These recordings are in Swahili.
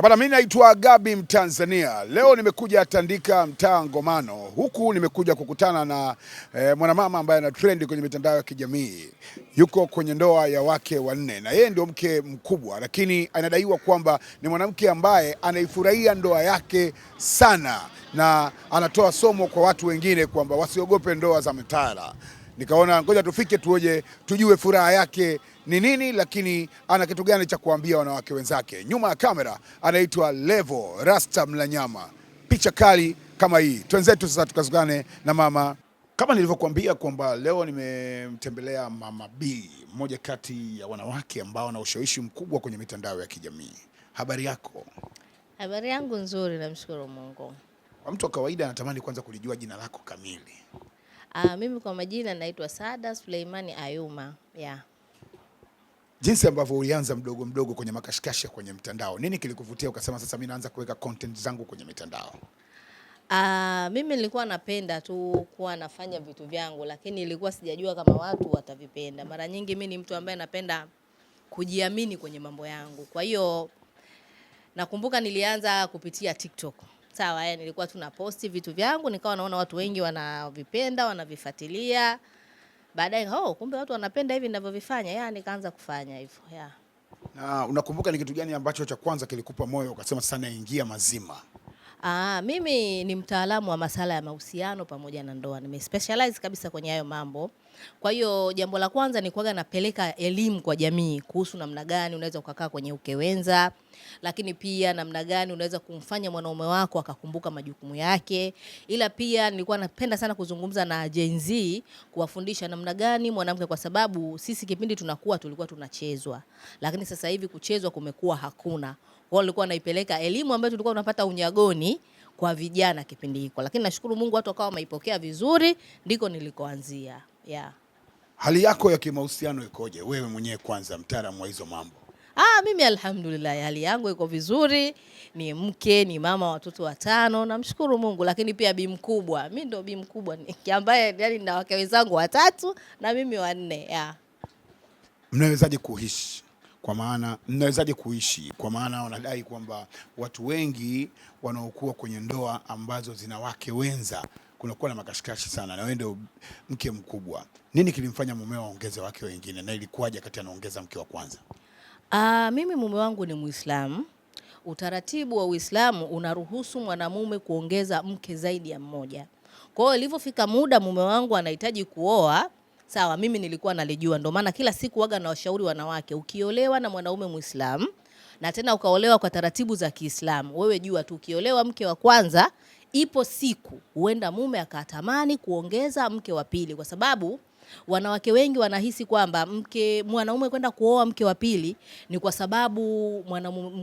Bana, mimi naitwa Gabi Mtanzania. Leo nimekuja Tandika mtaa Ngomano. Huku nimekuja kukutana na mwanamama ambaye ana trend kwenye mitandao ya kijamii. Yuko kwenye ndoa ya wake wanne na yeye ndio mke mkubwa, lakini anadaiwa kwamba ni mwanamke ambaye anaifurahia ndoa yake sana na anatoa somo kwa watu wengine kwamba wasiogope ndoa za mitala. Nikaona ngoja tufike tujue furaha yake ni nini, lakini ana kitu gani cha kuambia wanawake wenzake. Nyuma ya kamera anaitwa Levo Rasta Mlanyama. Picha kali kama hii. Twenzetu sasa tukazugane na mama. Kama nilivyokuambia kwamba leo nimemtembelea Mama B, mmoja kati ya wanawake ambao wana ushawishi mkubwa kwenye mitandao ya kijamii. Habari yako? Habari yangu nzuri, namshukuru Mungu. Kwa mtu wa kawaida anatamani kwanza kulijua jina lako kamili. Mimi kwa majina naitwa Saada Suleimani Ayuma. Jinsi ambavyo ulianza mdogo mdogo kwenye makashikasha kwenye mtandao, nini kilikuvutia ukasema sasa mimi naanza kuweka content zangu kwenye mitandao? Mimi nilikuwa napenda tu kuwa nafanya vitu vyangu, lakini nilikuwa sijajua kama watu watavipenda. Mara nyingi mimi ni mtu ambaye napenda kujiamini kwenye mambo yangu. Kwa hiyo nakumbuka nilianza kupitia TikTok. Sawa, nilikuwa tu na posti vitu vyangu, nikawa naona watu wengi wanavipenda, wanavifuatilia. Baadaye kumbe watu wanapenda hivi ninavyovifanya, nikaanza kufanya hivyo. Na unakumbuka ni kitu gani ambacho cha kwanza kilikupa moyo ukasema sasa naingia mazima? Mimi ni mtaalamu wa masuala ya mahusiano pamoja na ndoa. Nimespecialize kabisa kwenye hayo mambo. Kwa hiyo jambo la kwanza ni kuaga napeleka elimu kwa jamii kuhusu namna gani unaweza kukaa kwenye uke wenza, lakini pia namna gani unaweza kumfanya mwanaume wako akakumbuka majukumu yake. Ila pia nilikuwa napenda sana kuzungumza na Gen Z, kuwafundisha namna gani mwanamke, kwa sababu sisi kipindi tulikuwa tunachezwa. Lakini sasa hivi kuchezwa kumekuwa hakuna. Kwa nilikuwa naipeleka elimu ambayo tulikuwa tunapata unyagoni kwa vijana kipindi hiko. Lakini nashukuru Mungu watu wakawa wameipokea vizuri, ndiko nilikoanzia. Hali yako ya kimahusiano ikoje? Wewe mwenyewe kwanza mtaalamu wa hizo mambo. Mimi alhamdulillah hali yangu iko vizuri, ni mke, ni mama watoto 5, namshukuru Mungu, lakini pia bi mkubwa. Mimi ndo bi mkubwa ambaye nina wake wenzangu 3 na mimi 4. Mnawezaje kuishi? Kwa maana wanadai kwamba watu wengi wanaokuwa kwenye ndoa ambazo zina wake wenza kunakuwa na makashikashi sana, na wewe ndio mke mkubwa. Nini kilimfanya mumeo aongeze wake wengine, na ilikuwaje kati anaongeza mke wa kwanza? Mimi mume wangu ni Muislamu. Utaratibu wa Uislamu unaruhusu mwanamume kuongeza mke zaidi ya mmoja. Kwa hiyo ilipofika muda mume wangu anahitaji kuoa, sawa, mimi nilikuwa nalijua. Ndio maana kila siku waga na washauri wanawake, ukiolewa na mwanaume Muislamu na tena ukaolewa kwa taratibu za Kiislamu, wewe jua tu ukiolewa mke wa kwanza, ipo siku huenda mume akatamani kuongeza mke wa pili, kwa sababu wanawake wengi wanahisi kwamba mwanaume kwenda kuoa mke wa pili ni kwa sababu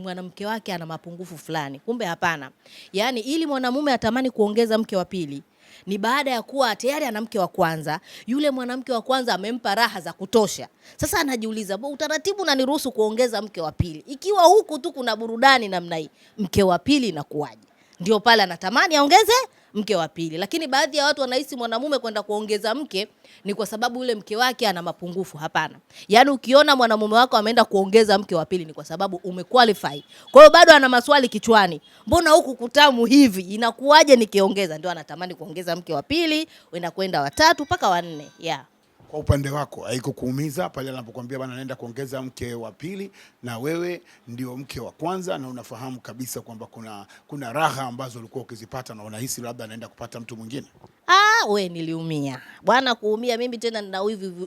mwanamke wake ana mapungufu fulani. Kumbe hapana. Yaani ili mwanamume atamani kuongeza mke wa pili ni baada ya kuwa tayari ana mke wa kwanza, yule mwanamke wa kwanza amempa raha za kutosha. Sasa anajiuliza, utaratibu unaniruhusu kuongeza mke wa pili? Ikiwa huku tu kuna burudani namna hii, mke wa pili inakuwaje? Ndio pale anatamani aongeze mke wa pili. Lakini baadhi ya watu wanahisi mwanamume kwenda kuongeza mke ni kwa sababu yule mke wake ana mapungufu. Hapana. Yaani ukiona mwanamume wako ameenda kuongeza mke wa pili ni kwa sababu umequalify. Kwa hiyo bado ana maswali kichwani. Mbona huku kutamu hivi? Inakuwaje nikiongeza? Ndio anatamani kuongeza mke wa pili, kwenda wa 3 mpaka wa 4. Kwa upande wako haikukuumiza pale anapokuambia bana naenda kuongeza mke wa pili na wewe ndio mke wa kwanza, na unafahamu kabisa kwamba kuna raha ambazo ulikuwa ukizipata na unahisi labda anaenda kupata mtu mwingine? Niliumia. Bwana, kuumia mimi tena na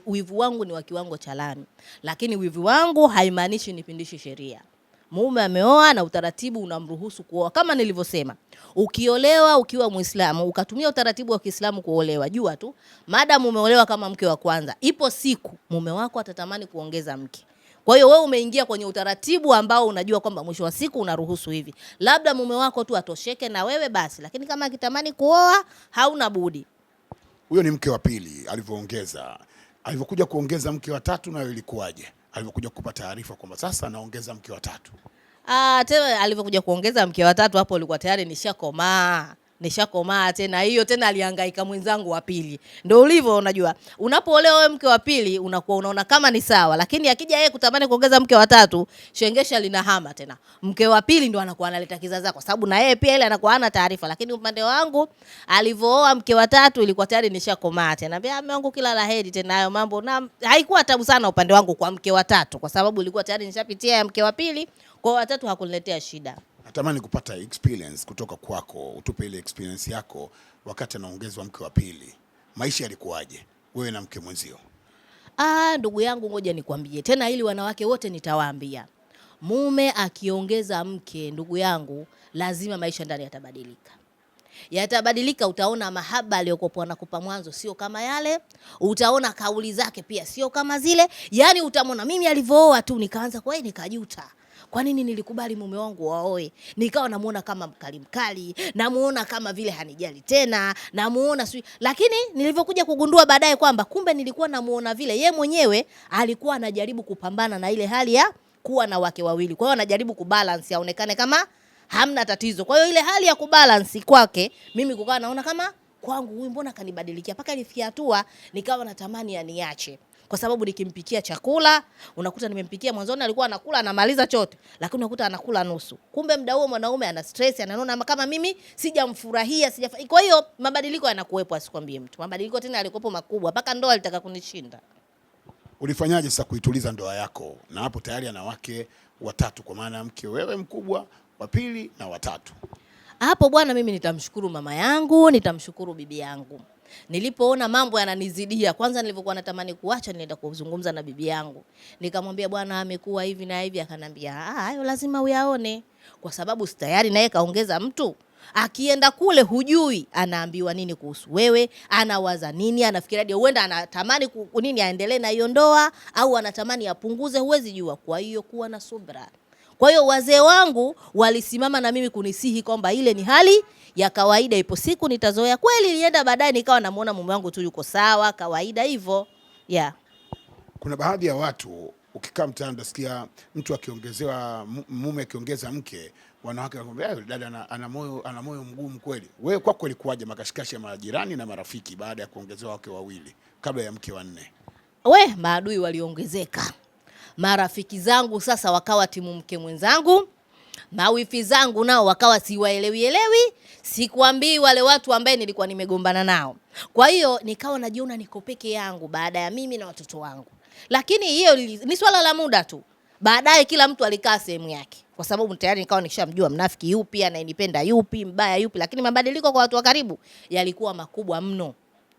wivu wangu ni wa kiwango cha lami. Lakini wivu wangu haimaanishi nipindishi sheria. Mume ameoa na utaratibu unamruhusu kuoa. Kama nilivyosema, ukiolewa ukiwa Muislamu, ukatumia utaratibu wa Kiislamu kuolewa, jua tu madam umeolewa kama mke wa kwanza, ipo siku mume wako atatamani kuongeza mke. Kwa hiyo wewe umeingia kwenye utaratibu ambao unajua kwamba mwisho wa siku unaruhusu hivi. Labda mume wako tu atosheke na wewe basi, lakini kama akitamani kuoa hauna budi. Huyo ni mke wa pili alivyoongeza. Alivyokuja kuongeza mke wa 3 nayo ilikuwaje? Alivyokuja kukupa taarifa kwamba sasa anaongeza mke wa 3. Tena alivyokuja kuongeza mke wa 3 hapo ulikuwa tayari nishakomaa. nishakomaa tena. Hiyo tena alihangaika mwenzangu wa pili. Ndio ulivyo, unajua. Unapoolewa wewe mke wa pili unakuwa unaona kama ni sawa, lakini akija yeye kutamani kuongeza mke wa tatu, shengesha linahama tena. Mke wa pili ndio anakuwa analeta kizaza kwa sababu na yeye pia ile anakuwa hana taarifa. Lakini upande wangu alivooa mke wa tatu ilikuwa tayari nishakomaa tena. Anambia mume wangu kila laheri tena hayo mambo, na haikuwa tabu sana upande wangu kwa mke wa tatu kwa sababu ilikuwa tayari nishapitia ya mke wa pili, kwa wa tatu hakuniletea shida. Natamani kupata experience kutoka kwako, utupe ile experience yako wakati anaongezwa mke wa pili. Maisha yalikuwaje wewe na mke mwenzio? Ndugu yangu, ngoja nikwambie tena, ili wanawake wote nitawaambia. Mume akiongeza mke, ndugu yangu, lazima maisha ndani yatabadilika. Yatabadilika, utaona mahaba aliyokuwa anakupa mwanzo sio kama yale, utaona kauli zake pia sio kama zile. Yaani utamwona mimi alivooa tu nikaanza kwa nikajuta. Kwa nini nilikubali mume wangu waoe? Nikawa namuona kama mkali, namuona kama vile hanijali tena, namuona lakini nilivyokuja kugundua baadaye kwamba kumbe nilikuwa namuona vile ye mwenyewe alikuwa anajaribu kupambana na ile hali ya kuwa na wake wawili. Kwa hiyo anajaribu kubalance aonekane kama hamna tatizo. Kwa hiyo ile hali ya kubalance kwake mimi kukaa naona kama kwangu huyu mbona kanibadilikia, mpaka ilifikia hatua nikawa natamani aniache. Kwa sababu nikimpikia chakula, unakuta nimempikia mwanzoni alikuwa anakula anamaliza chote, lakini unakuta anakula nusu. Kumbe muda huo mwanaume ana stress, anaona kama mimi sijamfurahia, Kwa hiyo mabadiliko yanakuwepo, asikwambie mtu. Mabadiliko tena yalikuwepo makubwa, mpaka ndoa alitaka kunishinda. Ulifanyaje sasa kuituliza ndoa yako? Na hapo tayari ana wake watatu, kwa maana mke wewe mkubwa, wa pili na watatu. Hapo bwana, mimi nitamshukuru mama yangu, nitamshukuru bibi yangu. Nilipoona mambo yananizidia, kwanza nilivyokuwa natamani kuacha, nilienda kuzungumza na bibi yangu. Nikamwambia bwana amekuwa hivi na hivi, akanambia hayo lazima uyaone, kwa sababu tayari naye kaongeza mtu. Akienda kule hujui anaambiwa nini kuhusu wewe, anawaza nini, anafikiria huenda anatamani nini aendelee na hiyo ndoa au anatamani apunguze, huwezi jua. Kwa hiyo kuwa na subra. Kwa hiyo wazee wangu walisimama na mimi kunisihi kwamba ile ni hali ya kawaida, ipo siku nitazoea. Kweli ilienda, baadaye nikawa namuona mume wangu tu yuko sawa, kawaida hivyo. Yeah. Kuna baadhi ya watu ukikaa mtaani unasikia mtu akiongezewa mume akiongeza mke, wanawake wanakuambia dada ana moyo mgumu kweli. Wewe kwako ilikuwaje makashikashi ya majirani na marafiki baada ya kuongezewa wake wawili kabla ya mke wa nne? Maadui waliongezeka. Marafiki zangu sasa wakawa timu mke mwenzangu. Mawifi zangu nao wakawa siwaelewi. Sikuambii wale watu ambaye nilikuwa nimegombana nao. Kwa hiyo nikawa najiona niko peke yangu baada ya mimi na watoto wangu. Lakini hiyo ni swala la muda tu. Baadaye kila mtu alikaa sehemu yake. Kwa sababu tayari nikawa nikishamjua mnafiki yupi, anayenipenda yupi, mbaya yupi. Lakini mabadiliko kwa watu wa karibu yalikuwa makubwa mno.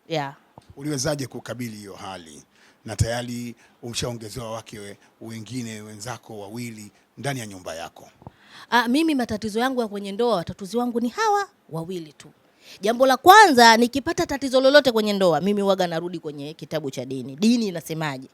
Yeah. Uliwezaje kukabili hiyo hali? Na tayari umshaongezewa wake wengine wenzako wawili ndani ya nyumba yako. Mimi matatizo yangu ya kwenye ndoa, watatuzi wangu ni hawa wawili tu. Jambo la kwanza, nikipata tatizo lolote kwenye ndoa, mimi huaga narudi kwenye kitabu cha dini. Dini inasemaje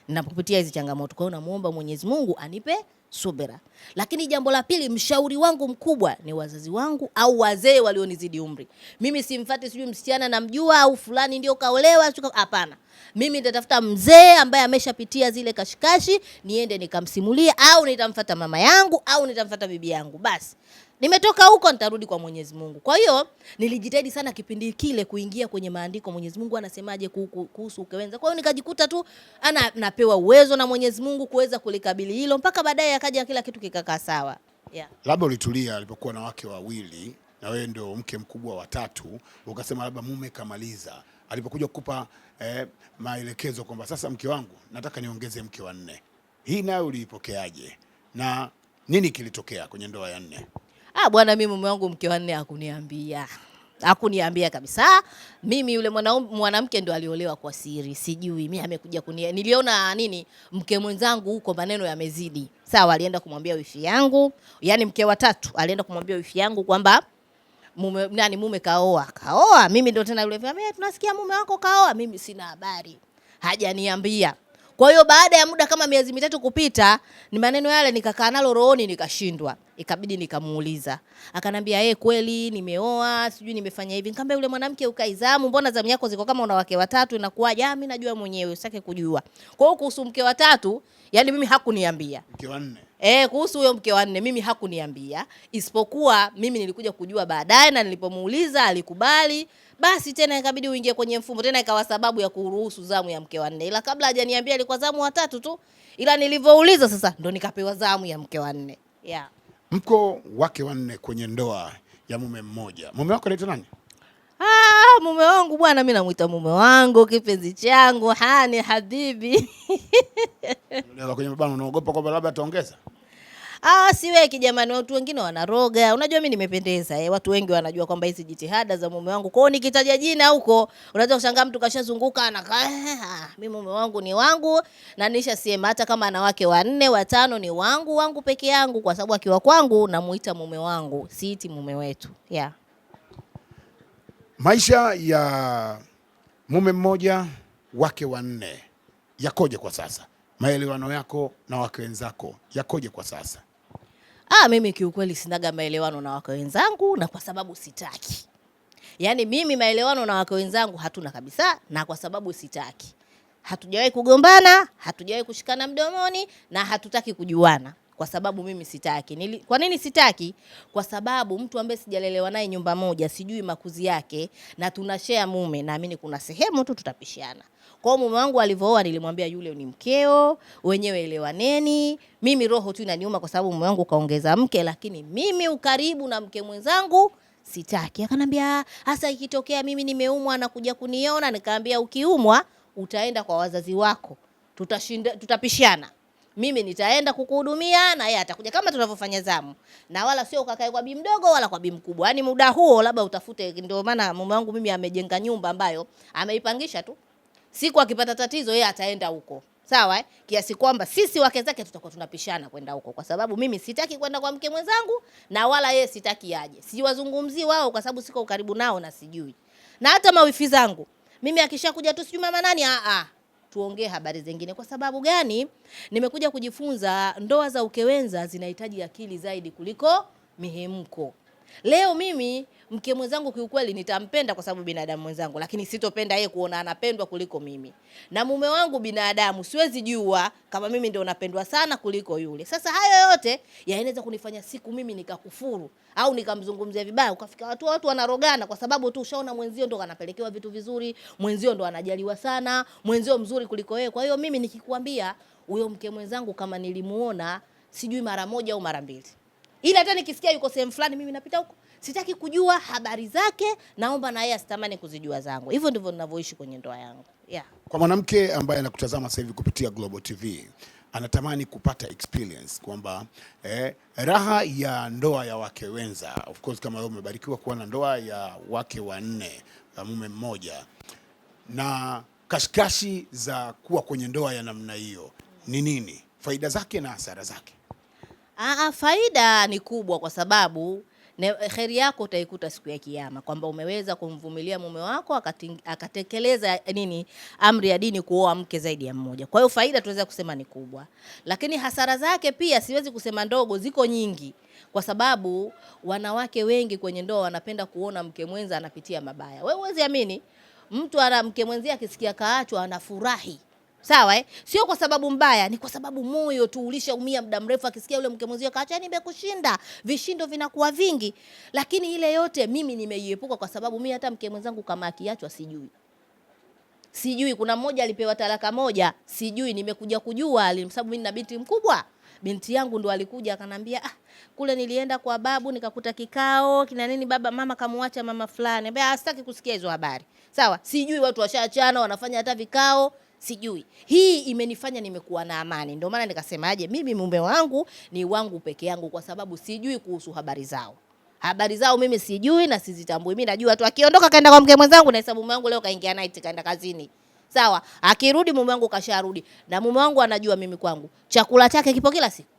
ninapopitia hizi changamoto? Kwa hiyo namuomba Mwenyezi Mungu anipe subira. Lakini jambo la pili, mshauri wangu mkubwa ni wazazi wangu au wazee walionizidi umri. Mimi simfuati sijui msichana namjua au fulani ndio kaolewa, hapana. Mimi nitatafuta mzee ambaye ameshapitia zile kashikashi, niende nikamsimulia, au nitamfuata mama yangu au nitamfuata bibi yangu. Basi nimetoka huko nitarudi kwa Mwenyezi Mungu. Kwa hiyo nilijitahidi sana kipindi kile kuingia kwenye maandiko, Mwenyezi Mungu anasemaje kuhusu ukewenza. Kwa hiyo nikajikuta tu napewa uwezo na Mwenyezi Mungu kuweza kulikabili hilo, mpaka baadaye akaja kila kitu kikakaa sawa. Yeah. Labda ulitulia alipokuwa na wake wawili na wewe ndio mke mkubwa wa tatu, ukasema labda mume kamaliza, alipokuja kukupa maelekezo kwamba sasa mke wangu nataka niongeze mke wa nne, hii nayo uliipokeaje na nini kilitokea kwenye ndoa ya nne? Bwana, mimi mume wangu mke wa nne hakuniambia kabisa. Mimi yule mwanamke ndo aliolewa kwa siri, sijui mimi amekuja niliona nini mke mwenzangu huko maneno yamezidi. Sawa, alienda kumwambia wifi yangu, yani mke wa tatu alienda kumwambia wifi yangu kwamba mume kaoa. Mimi ndo tena yule tunasikia mume wako kaoa, mimi sina habari, hajaniambia. Kwa hiyo baada ya muda kama miezi 3 kupita, ni maneno yale nikakaa nalo rohoni, nikashindwa. Ikabidi nikamuuliza. Akanambia kweli nimeoa, sijui nimefanya hivi. Nikamwambia yule mwanamke ukaizamu, mbona zamu yako ziko kama una wake watatu inakuwaje? Mimi najua mwenyewe, usitake kujua. Kwa hiyo kuhusu mke wa tatu, yani mimi hakuniambia. Mke wa nne. Kuhusu huyo mke wa 4 mimi hakuniambia, isipokuwa mimi nilikuja kujua baadaye, na nilipomuuliza alikubali. Basi tena ikabidi uingie kwenye mfumo, tena ikawa sababu ya kuruhusu zamu ya mke wa 4. Ila kabla hajaniambia ilikuwa zamu wa 3 tu. Ila nilivyouliza sasa ndo nikapewa zamu ya mke wa 4. Yeah. Mko wake wa 4 kwenye ndoa ya mume mmoja. Mume wako anaitwa nani? Mume wangu bwana, mimi namuita mume wangu, kipenzi changu, hani habibi. Unaweza kwenye mabano, unaogopa kwamba labda ataongeza? Siweki jamani, watu wengine wanaroga. Unajua mimi nimependeza, watu wengi wanajua kwamba hizi jitihada za mume wangu. Kwa hiyo nikitaja jina huko, unaweza kushangaa mtu kashazunguka anakaa, mimi mume wangu ni wangu, na nishasema hata kama ana wake wa 4 wa 5 ni wangu peke yangu, kwa sababu akiwa kwangu namuita mume wangu, siiti mume wetu. Yeah. Maisha ya mume mmoja wake wa 4 yakoje kwa sasa? Maelewano yako na wake wenzako yakoje kwa sasa? Mimi kiukweli sinaga maelewano na wake wenzangu, na kwa sababu sitaki. Yaani mimi maelewano na wake wenzangu hatuna kabisa, na kwa sababu sitaki. Hatujawahi kugombana, hatujawahi kushikana mdomoni, na hatutaki kujuana kwa sababu mimi sitaki. Kwa nini sitaki? Kwa sababu mtu ambaye sijalelewa naye nyumba moja, sijui makuzi yake, na tunashare mume, naamini kuna sehemu tu tutapishana. Kwa mume wangu alivyooa nilimwambia yule ni mkeo, wenyewe elewaneni. Mimi roho tu inaniuma kwa sababu mume wangu kaongeza mke, lakini mimi ukaribu na mke mwenzangu sitaki. Akanambia hasa ikitokea mimi nimeumwa na kuja kuniona, nikamwambia ukiumwa utaenda kwa wazazi wako. Tutapishana. Mimi nitaenda kukuhudumia na yeye atakuja kama tunavyofanya zamu. Na wala sio ukakae kwa bi mdogo wala kwa bi mkubwa. Yaani muda huo labda utafute, ndio maana mume wangu mimi amejenga nyumba ambayo ameipangisha tu. Siku akipata tatizo yeye ataenda huko. Sawa Kiasi kwamba sisi wake zake tutakuwa tunapishana kwenda huko, kwa sababu mimi sitaki kwenda kwa mke mwenzangu na wala yeye sitaki aje. Siwazungumzii wao kwa sababu siko karibu nao na sijui. Na hata mawifi zangu mimi akishakuja tu sijui mama nani, tuongee habari zingine. Kwa sababu gani? Nimekuja kujifunza ndoa za ukewenza zinahitaji akili zaidi kuliko mihemko. Leo mimi mke mwenzangu kiukweli nitampenda kwa sababu binadamu mwenzangu, lakini sitopenda yeye kuona anapendwa kuliko mimi. Na mume wangu binadamu, siwezi jua kama mimi ndio napendwa sana kuliko yule. Sasa hayo yote yanaweza kunifanya siku mimi nikakufuru au nikamzungumzia vibaya, ukafika watu wanarogana kwa sababu tu ushaona mwenzio ndo anapelekewa vitu vizuri, mwenzio ndo anajaliwa sana, mwenzio mzuri kuliko yeye. Kwa hiyo mimi nikikwambia huyo mke mwenzangu kama nilimuona sijui mara moja au mara 2. Ila hata nikisikia yuko sehemu fulani mimi napita huko. Sitaki kujua habari zake, naomba na yeye asitamani kuzijua zangu. Hivyo ndivyo ninavyoishi kwenye ndoa yangu. Yeah. Kwa mwanamke ambaye anakutazama sasa hivi kupitia Global TV, anatamani kupata experience kwamba raha ya ndoa ya wake wenza, of course kama wewe umebarikiwa kuwa na ndoa ya wake wa 4 ya mume mmoja, na kashikashi za kuwa kwenye ndoa ya namna hiyo ni nini? Faida zake na hasara zake? Faida ni kubwa kwa sababu kheri yako utaikuta siku ya kiyama, kwamba umeweza kumvumilia mume wako akatekeleza amri ya dini kuoa mke zaidi ya mmoja. Kwa hiyo faida tunaweza kusema ni kubwa, lakini hasara zake pia siwezi kusema ndogo, ziko nyingi. Kwa sababu wanawake wengi kwenye ndoa wanapenda kuona mke mwenza anapitia mabaya. Wewe huwezi amini, mtu ana mke mwenzie akisikia kaachwa anafurahi. Sawa Sio kwa sababu mbaya, ni kwa sababu moyo tu ulishaumia muda mrefu, akisikia yule mke mwenzio kaacha nimekushinda, vishindo vinakuwa vingi. Lakini ile yote mimi nimeiepuka kwa sababu mimi hata mke mwenzangu kama akiachwa sijui. Kuna mmoja alipewa talaka moja, sijui, nimekuja kujua sababu mimi na binti mkubwa. Binti yangu ndo alikuja akanambia, kule nilienda kwa babu nikakuta kikao kina nini, baba mama kamuacha mama fulani. Mbona sitaki kusikia hizo habari. Sawa, sijui watu washaachana wanafanya hata vikao. Sijui. Hii imenifanya nimekuwa na amani. Ndio maana nikasemaje, mimi mume wangu ni wangu peke yangu, kwa sababu sijui kuhusu habari zao. Habari zao mimi sijui na sizitambui. Mimi najua tu akiondoka kaenda kwa mke mwenzangu na hesabu mume wangu leo kaingia night kaenda kazini. Sawa? Akirudi mume wangu kasharudi. Na mume wangu anajua mimi kwangu chakula chake kipo kila siku.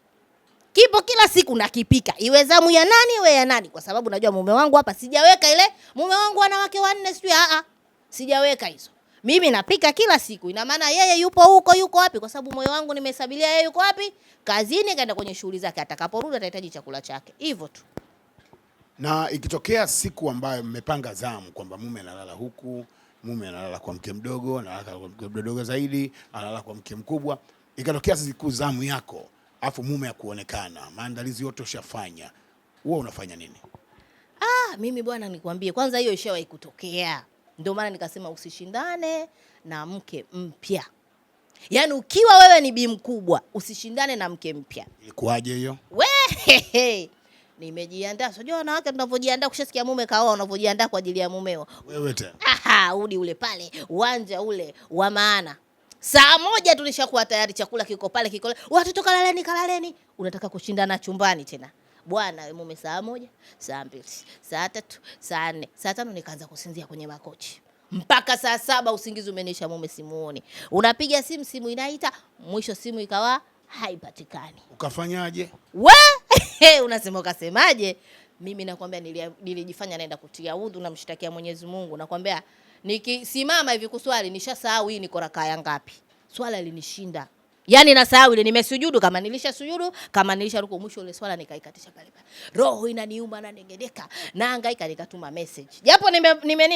Kipo kila siku nakipika. Iwe zamu ya nani iwe ya nani, kwa sababu najua mume wangu hapa sijaweka ile mume wangu ana wake 4 sijui sijaweka hizo. Mimi napika kila siku. Ina maana yeye yuko wapi? Kwa sababu moyo wangu nimehesabilia yeye yuko wapi? Kazini, kaenda kwenye shughuli zake. Atakaporudi atahitaji chakula chake. Hivyo tu. Na ikitokea siku ambayo mmepanga zamu kwamba mume analala huku, mume analala kwa mke mdogo, analala kwa mke mdogo zaidi, analala kwa mke mkubwa, ikatokea siku zamu yako afu mume akuonekana, maandalizi yote ushafanya, wewe unafanya nini? Mimi bwana nikwambie, kwanza hiyo ishawahi kutokea. Ndio maana nikasema usishindane na mke mpya. Yaani ukiwa wewe ni bi mkubwa, usishindane na mke mpya. Ilikuwaje hiyo? Nimejiandaa. Unajua wanawake tunavyojiandaa, kushasikia mume kaoa, unavyojiandaa kwa ajili ya mumeo. Wewe tena. Udi ule pale, uwanja ule wa maana. Saa moja tulishakuwa tayari, chakula kiko pale kiko. Watoto kalaleni. Unataka kushindana chumbani tena. Bwana mume saa moja, saa mbili, saa tatu, saa nne, saa tano nikaanza kusinzia kwenye makochi. Mpaka saa 7 usingizi umenisha, mume simuoni. Unapiga simu inaita, mwisho simu ikawa haipatikani. Ukafanyaje? Unasema ukasemaje? Mimi nakwambia nilijifanya naenda kutia udhu na mshtakia Mwenyezi Mungu. Nakwambia nikisimama hivi kuswali nishasahau hii niko rakaa ya ngapi. Swala linishinda. Yaani nasahau ile nimesujudu, kama nilishasujudu, kama nilisharuku, mwisho ile swala nikaikatisha pale. Roho inaniuma na nengedeka, na hangaika, nikatuma message. Japo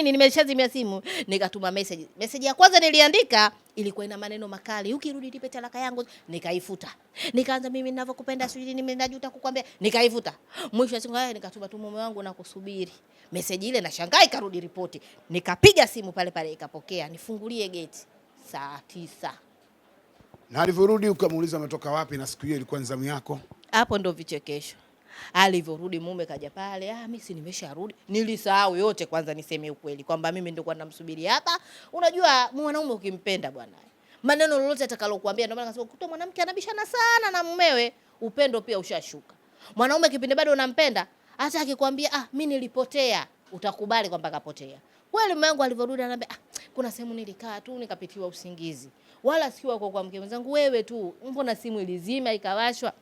nimeshazimia simu, nikatuma message. Message ya kwanza niliandika ilikuwa ina maneno makali. Ukirudi nipe talaka yangu, nikaifuta. Nikaanza mimi ninavyokupenda sijui nimenajuta kukwambia, nikaifuta. Mwisho siku nikatuma tu mume wangu na kusubiri. Message ile nashangaa ikarudi ripoti. Nikapiga simu pale ikapokea, nifungulie gate saa 9. Na alivyorudi ukamuuliza umetoka wapi na siku hiyo ilikuwa zamu yako? Hapo ndo vichekesho. Alivyorudi mume kaja pale, mimi si nimesharudi. Nilisahau yote, kwanza niseme ukweli kwamba mimi ndio kwa namsubiri hapa. Unajua mwanaume ukimpenda bwana, maneno lolote atakalokuambia, ndio maana nasema kuto mwanamke anabishana sana na mumewe, upendo pia ushashuka. Mwanaume kipindi bado unampenda, hata akikwambia mimi nilipotea, utakubali kwamba kapotea. Kweli mume wangu alivyorudi ananiambia kuna sehemu nilikaa tu nikapitiwa usingizi. Wala sio kwa mke mwenzangu, wewe tu. Mbona simu ilizima ikawashwa?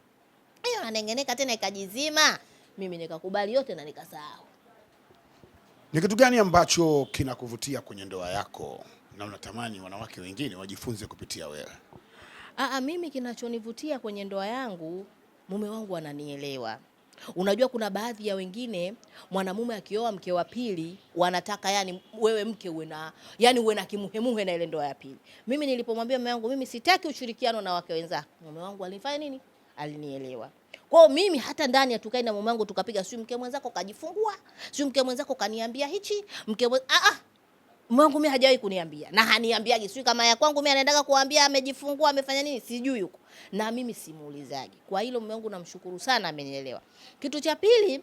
Hiyo ananengeneka tena ikajizima. Mimi nikakubali yote na nikasahau. Ni kitu gani ambacho kinakuvutia kwenye ndoa yako na unatamani wanawake wengine wajifunze kupitia wewe? Mimi kinachonivutia kwenye ndoa yangu, mume wangu ananielewa. Unajua kuna baadhi ya wengine mwanamume akioa mke wa pili wanataka yani wewe mke uwe na kimuhemuhe na ile ndoa ya pili. Mimi nilipomwambia mume wangu mimi sitaki ushirikiano na wake wenzako, mume wangu alinifanya nini? Alinielewa. Kwa mimi hata ndani ya tukaenda mume wangu tukapiga simu, mke mwenzako kajifungua, simu mke mwenzako kaniambia hichi, mume wangu mimi hajawahi kuniambia na haniambiagi, sio kama ya kwangu mimi anaendaga kuambia amejifungua amefanya nini, sijui huko. Na mimi simuulizaji. Kwa hilo mume wangu namshukuru sana, amenielewa. Kitu cha pili,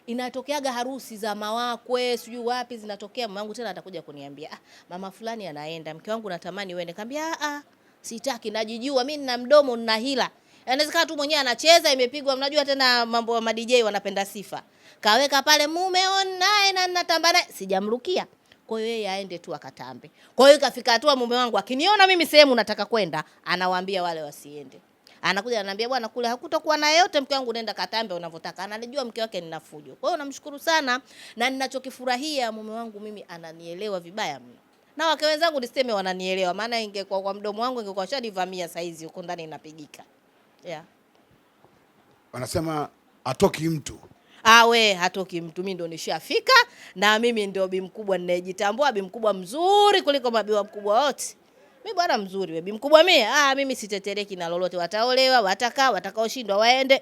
inatokeaga harusi za mawakwe, sijui wapi zinatokea, mume wangu tena atakuja kuniambia, mama fulani anaenda, mke wangu natamani uende. Nikamwambia sitaki, najijua mimi nina mdomo nina hila. Inawezekana tu mwenyewe anacheza imepigwa, mnajua tena mambo ya ma DJ wanapenda sifa. Kaweka pale mume naye na natamba naye, sijamrukia. Kwa hiyo yeye aende tu akatambe. Kwa hiyo ikafika hatua mume wangu akiniona mimi sehemu nataka kwenda, anawaambia wale wasiende. Anakuja ananiambia bwana kule hakutakuwa na yote, mke wangu nenda katambe unavyotaka. Ananijua mke wake ninafujo. Kwa hiyo namshukuru sana, na ninachokifurahia mume wangu mimi ananielewa vibaya mno. Na wake wenzangu niseme wananielewa, maana ingekuwa kwa mdomo wangu ingekuwa shadivamia saizi huko ndani inapigika. Wanasema atoki mtu. Hatoki mtu, mimi ndo nishafika, na mimi ndio bi mkubwa ninayejitambua, bi mkubwa mzuri kuliko mabiwa mkubwa wote. Mimi bwana mzuri, bi mkubwa mimi. Mimi sitetereki na lolote, wataolewa, watakaa, watakaoshindwa waende.